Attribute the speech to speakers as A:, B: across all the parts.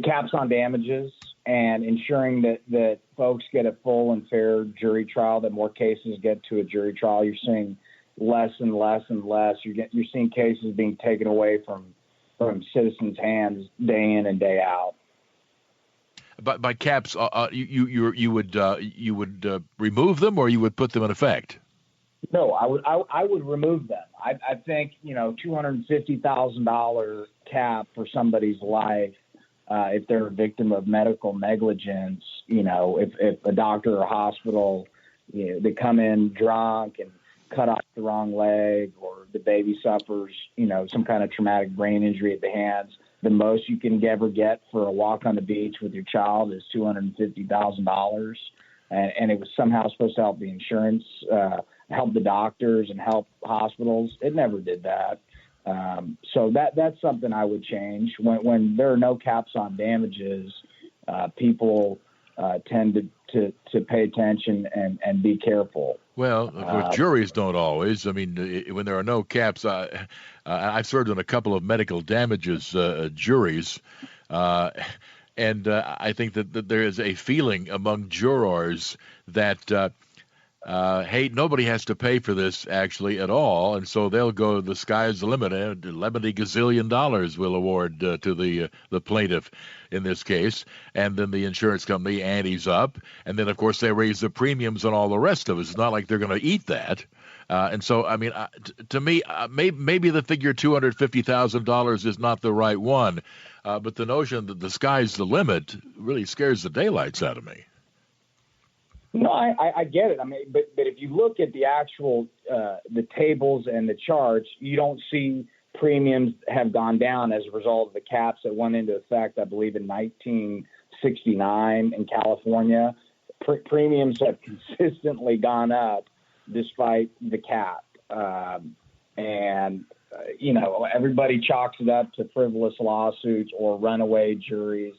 A: caps on damages and ensuring that folks get a full and fair jury trial, that more cases get to a jury trial. You're seeing less and less and less. You're seeing cases being taken away from citizens' hands day in and day out.
B: But by caps, you would remove them, or you would put them in effect?
A: No, I would remove them. I think $250,000 cap for somebody's life, if they're a victim of medical negligence. If a doctor or hospital, they come in drunk and cut off the wrong leg, or the baby suffers, some kind of traumatic brain injury at the hands. The most you can ever get for a walk on the beach with your child is $250,000. And it was somehow supposed to help the insurance, help the doctors and help hospitals. It never did that. So that's something I would change. When there are no caps on damages, people tend to pay attention and be careful.
B: Well, of course, juries don't always. I mean, when there are no caps, I've served on a couple of medical damages juries, and I think that there is a feeling among jurors that, hey, nobody has to pay for this actually at all, and so they'll go, the sky's the limit. $11 gazillion will award to the plaintiff in this case, and then the insurance company antes up, and then, of course, they raise the premiums and all the rest of it. It's not like they're going to eat that. And so, I mean, to me, maybe the figure $250,000 is not the right one, but the notion that the sky's the limit really scares the daylights out of me.
A: No, I get it. I mean, but if you look at the actual the tables and the charts, you don't see premiums have gone down as a result of the caps that went into effect, I believe, in 1969 in California. Premiums have consistently gone up despite the cap. Everybody chalks it up to frivolous lawsuits or runaway juries.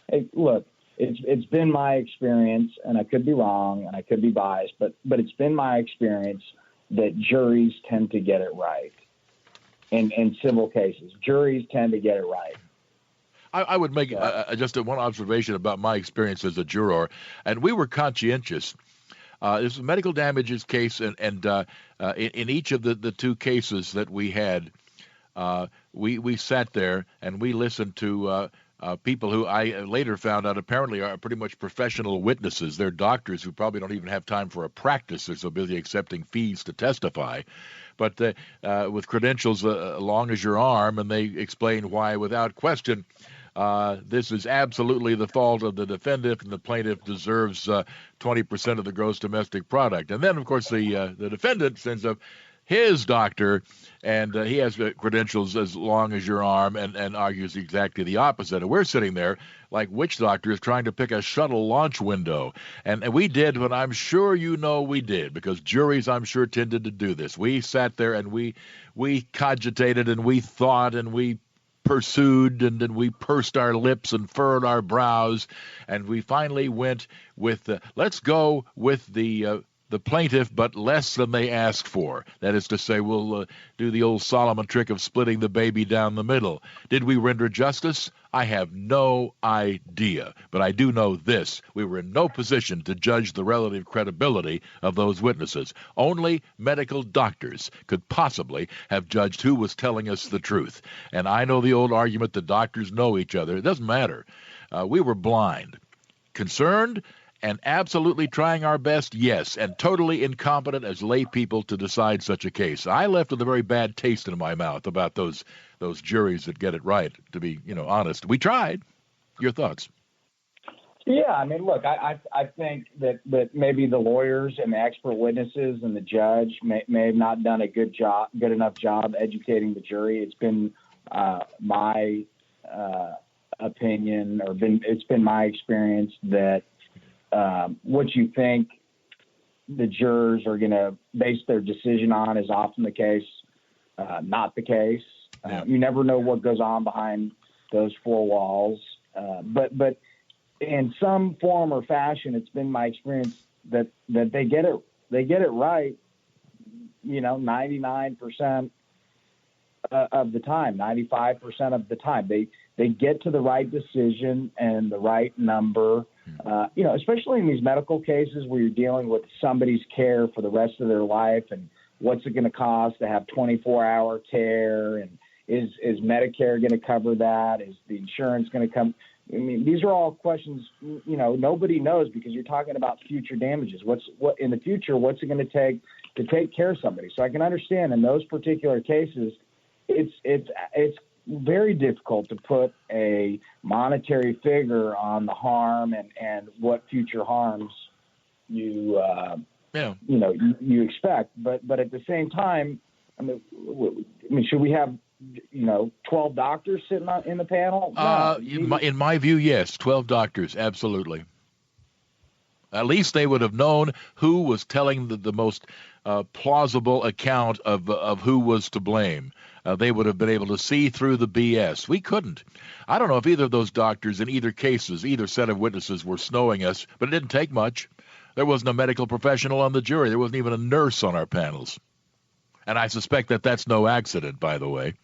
A: Hey, look, it's been my experience, and I could be wrong and I could be biased, but it's been my experience that juries tend to get it right. In civil cases, juries tend to get it right.
B: I would make just one observation about my experience as a juror, and we were conscientious. This was a medical damages case, and in each of the two cases that we had, we sat there and we listened to people who I later found out apparently are pretty much professional witnesses. They're doctors who probably don't even have time for a practice. They're so busy accepting fees to testify. But with credentials long as your arm, and they explain why, without question, this is absolutely the fault of the defendant, and the plaintiff deserves 20% of the gross domestic product. And then, of course, the defendant sends up his doctor, and he has credentials as long as your arm, and argues exactly the opposite. And we're sitting there like witch doctors trying to pick a shuttle launch window. And we did what I'm sure you know we did, because juries, I'm sure, tended to do this. We sat there and we cogitated, and we thought, and we pursued, and then we pursed our lips and furrowed our brows, and we finally went with let's go with the plaintiff, but less than they asked for. That is to say, we'll do the old Solomon trick of splitting the baby down the middle. Did we render justice? I have no idea, but I do know this: we were in no position to judge the relative credibility of those witnesses. Only medical doctors could possibly have judged who was telling us the truth. And I know the old argument that doctors know each other. It doesn't matter. We were blind, concerned, and absolutely trying our best, yes, and totally incompetent as lay people to decide such a case. I left with a very bad taste in my mouth about those juries that get it right, to be honest. We tried. Your thoughts?
A: Yeah, I mean, look, I think that maybe the lawyers and the expert witnesses and the judge may have not done a good enough job educating the jury. It's been my opinion, it's been my experience that what you think the jurors are going to base their decision on is often the case, not the case. You never know what goes on behind those four walls. But in some form or fashion, it's been my experience that they get it right, 99% of the time, 95% of the time. they get to the right decision and the right number. Especially in these medical cases where you're dealing with somebody's care for the rest of their life, and what's it going to cost to have 24-hour care, and is Medicare going to cover that? Is the insurance going to come? I mean, these are all questions, nobody knows, because you're talking about future damages. What in the future, what's it going to take to take care of somebody? So I can understand in those particular cases, it's very difficult to put a monetary figure on the harm and what future harms you expect. But at the same time, I mean, should we have 12 doctors sitting in the panel? No.
B: In my view, yes, 12 doctors, absolutely. At least they would have known who was telling the most plausible account of who was to blame. They would have been able to see through the BS. We couldn't. I don't know if either of those doctors in either cases, either set of witnesses were snowing us, but it didn't take much. There wasn't a medical professional on the jury. There wasn't even a nurse on our panels. And I suspect that that's no accident, by the way.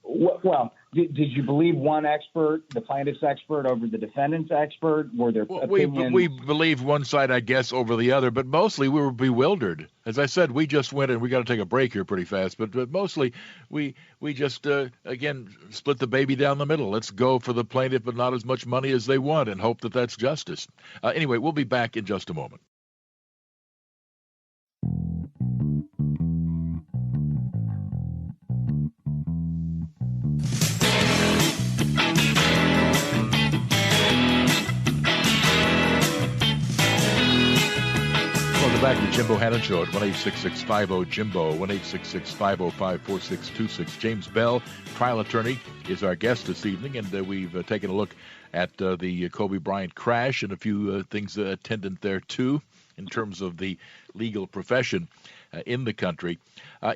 A: Well, did you believe one expert, the plaintiff's expert, over the defendant's expert? Were there opinions?
B: We believed one side, I guess, over the other, but mostly we were bewildered. As I said, we just went, and we got to take a break here pretty fast, but mostly we just, again, split the baby down the middle. Let's go for the plaintiff, but not as much money as they want, and hope that that's justice. Anyway, we'll be back in just a moment. Back to the Jim Bohannon Show at 1-866-50-JIMBO, 1-866-505-4626. James Bell, trial attorney, is our guest this evening, and we've taken a look at the Kobe Bryant crash and a few things attendant there, too, in terms of the legal profession in the country.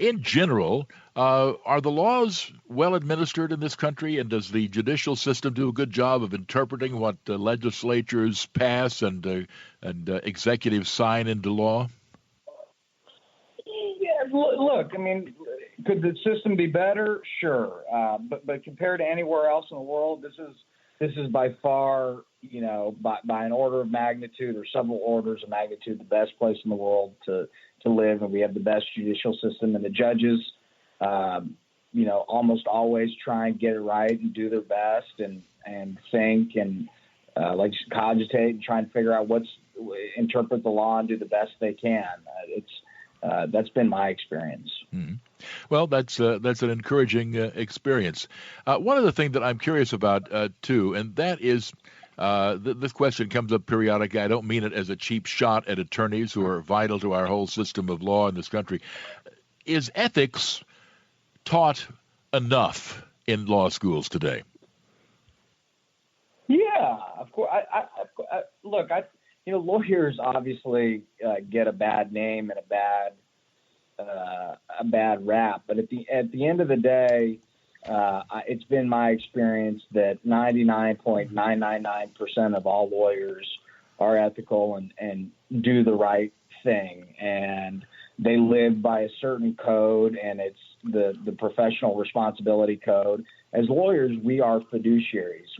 B: In general, are the laws well administered in this country, and does the judicial system do a good job of interpreting what legislatures pass and executives sign into law?
A: Yeah, look, I mean, could the system be better? Sure, but compared to anywhere else in the world, this is by far, by an order of magnitude or several orders of magnitude, the best place in the world to live, and we have the best judicial system, and the judges, almost always try and get it right and do their best and think and cogitate and try and figure out interpret the law and do the best they can. That's been my experience.
B: Mm-hmm. Well, that's an encouraging experience. One other thing that I'm curious about, too, and that is this question comes up periodically. I don't mean it as a cheap shot at attorneys who are vital to our whole system of law in this country. Is ethics taught enough in law schools today?
A: Yeah, of course. Look, lawyers obviously get a bad name and a bad rap, but at the end of the day, it's been my experience that 99.999% of all lawyers are ethical and do the right thing, and they live by a certain code, and it's the professional responsibility code. As lawyers, we are fiduciaries.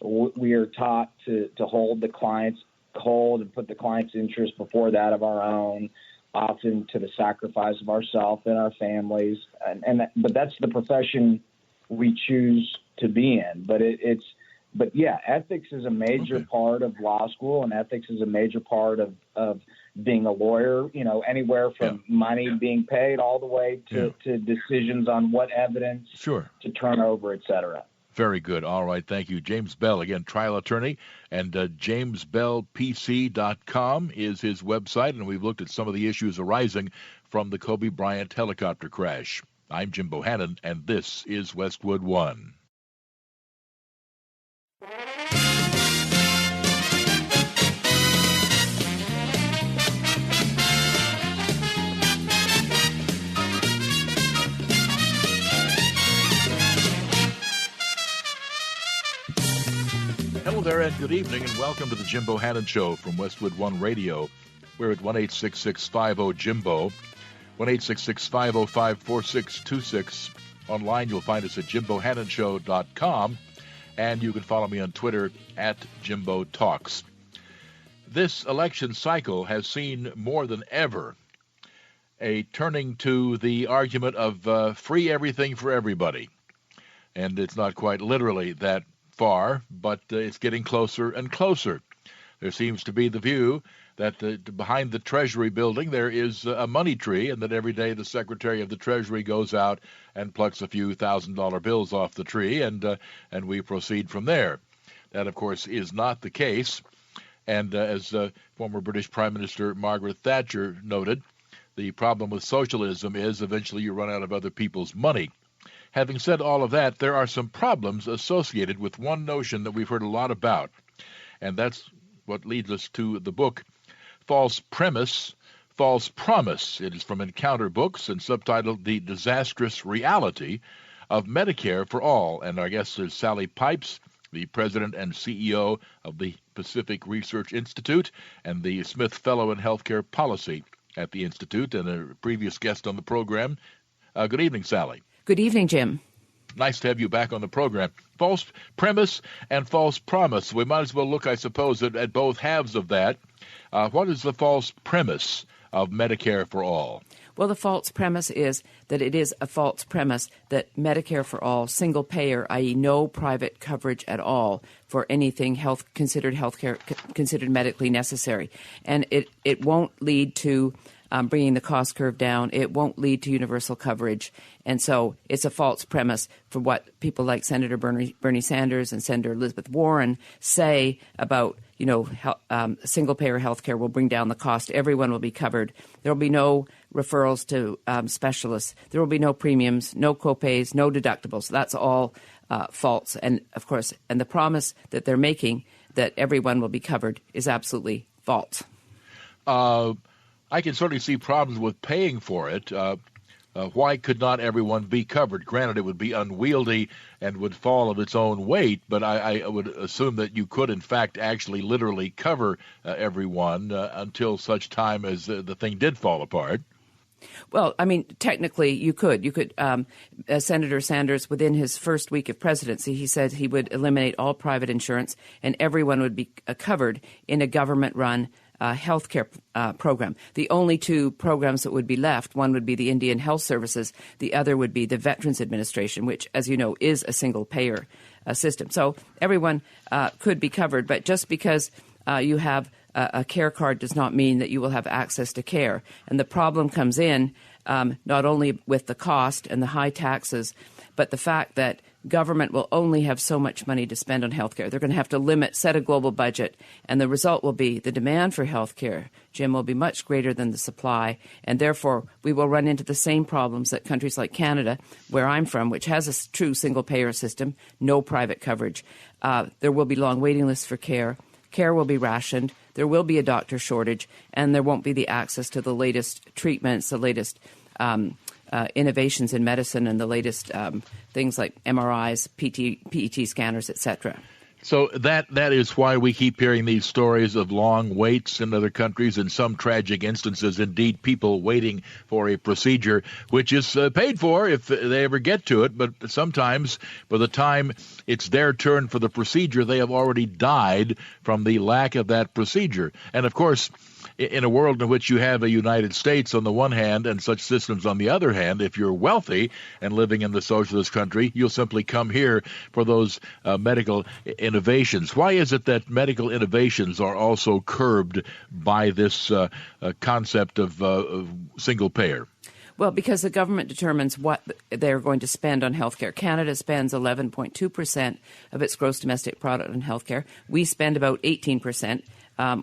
A: We are taught to hold the client's cold and put the client's interest before that of our own, often to the sacrifice of ourselves and our families. But that's the profession we choose to be in. But ethics is a major part of law school, and ethics is a major part of being a lawyer, anywhere from money being paid all the way to decisions on what evidence to turn over, et cetera.
B: Very good. All right. Thank you. James Bell, again, trial attorney, and jamesbellpc.com is his website, and we've looked at some of the issues arising from the Kobe Bryant helicopter crash. I'm Jim Bohannon, and this is Westwood One. Hello there, and good evening, and welcome to the Jim Bohannon Show from Westwood One Radio. We're at 1-866-50-JIMBO, 1-866-505-4626. Online, you'll find us at JimBohannonShow.com, and you can follow me on Twitter at Jimbo Talks. This election cycle has seen more than ever a turning to the argument of free everything for everybody. And it's not quite literally that far, but it's getting closer and closer. There seems to be the view that behind the Treasury building there is a money tree, and that every day the Secretary of the Treasury goes out and plucks a few $1,000 bills off the tree, and we proceed from there. That, of course, is not the case. And as former British Prime Minister Margaret Thatcher noted, the problem with socialism is eventually you run out of other people's money. Having said all of that, there are some problems associated with one notion that we've heard a lot about, and that's what leads us to the book, False Premise, False Promise. It is from Encounter Books and subtitled The Disastrous Reality of Medicare for All. And our guest is Sally Pipes, the president and CEO of the Pacific Research Institute and the Smith Fellow in Healthcare Policy at the Institute, and a previous guest on the program. Good evening, Sally.
C: Good evening, Jim.
B: Nice to have you back on the program. False premise and false promise. We might as well look, I suppose, at both halves of that. What is the false premise of Medicare for All?
C: Well, the false premise is that it is a false premise that Medicare for All, single payer, i.e. no private coverage at all for anything considered medically necessary. And it won't lead to bringing the cost curve down. It won't lead to universal coverage. And so it's a false premise for what people like Senator Bernie Sanders and Senator Elizabeth Warren say about, single-payer health care will bring down the cost. Everyone will be covered. There will be no referrals to specialists. There will be no premiums, no copays, no deductibles. That's all false. And, of course, and the promise that they're making that everyone will be covered is absolutely false.
B: I can certainly see problems with paying for it. Why could not everyone be covered? Granted, it would be unwieldy and would fall of its own weight, but I would assume that you could, in fact, actually literally cover everyone until such time as the thing did fall apart.
C: Well, I mean, technically, you could. Senator Sanders, within his first week of presidency, he said he would eliminate all private insurance and everyone would be covered in a government-run healthcare program. The only two programs that would be left, one would be the Indian Health Services, the other would be the Veterans Administration, which, as you know, is a single-payer system. So everyone could be covered, but just because you have a care card does not mean that you will have access to care. And the problem comes in not only with the cost and the high taxes, but the fact that government will only have so much money to spend on healthcare. They're going to have to set a global budget, and the result will be the demand for healthcare, Jim, will be much greater than the supply, and therefore we will run into the same problems that countries like Canada, where I'm from, which has a true single-payer system, no private coverage. There will be long waiting lists for care. Care will be rationed. There will be a doctor shortage, and there won't be the access to the latest treatments, the latest innovations in medicine, and the latest things like MRIs, PET scanners, etc.
B: So that is why we keep hearing these stories of long waits in other countries, in some tragic instances, indeed, people waiting for a procedure which is paid for if they ever get to it. But sometimes by the time it's their turn for the procedure, they have already died from the lack of that procedure. And, of course, in a world in which you have a United States on the one hand and such systems on the other hand, if you're wealthy and living in the socialist country, you'll simply come here for those medical innovations. Why is it that medical innovations are also curbed by this concept of single payer?
C: Well, because the government determines what they're going to spend on healthcare. Canada spends 11.2% of its gross domestic product on healthcare. We spend about 18%.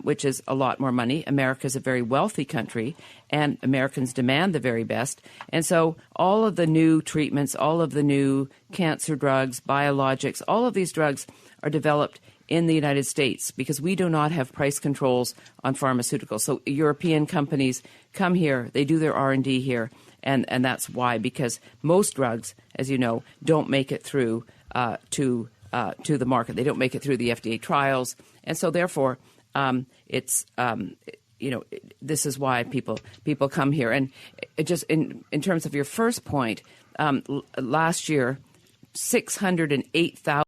C: Which is a lot more money. America is a very wealthy country, and Americans demand the very best. And so all of the new treatments, all of the new cancer drugs, biologics, all of these drugs are developed in the United States because we do not have price controls on pharmaceuticals. So European companies come here, they do their R&D here, and that's why, because most drugs, as you know, don't make it through to the market. They don't make it through the FDA trials. And so therefore, this is why people come here. And it just in terms of your first point, last year, 608,000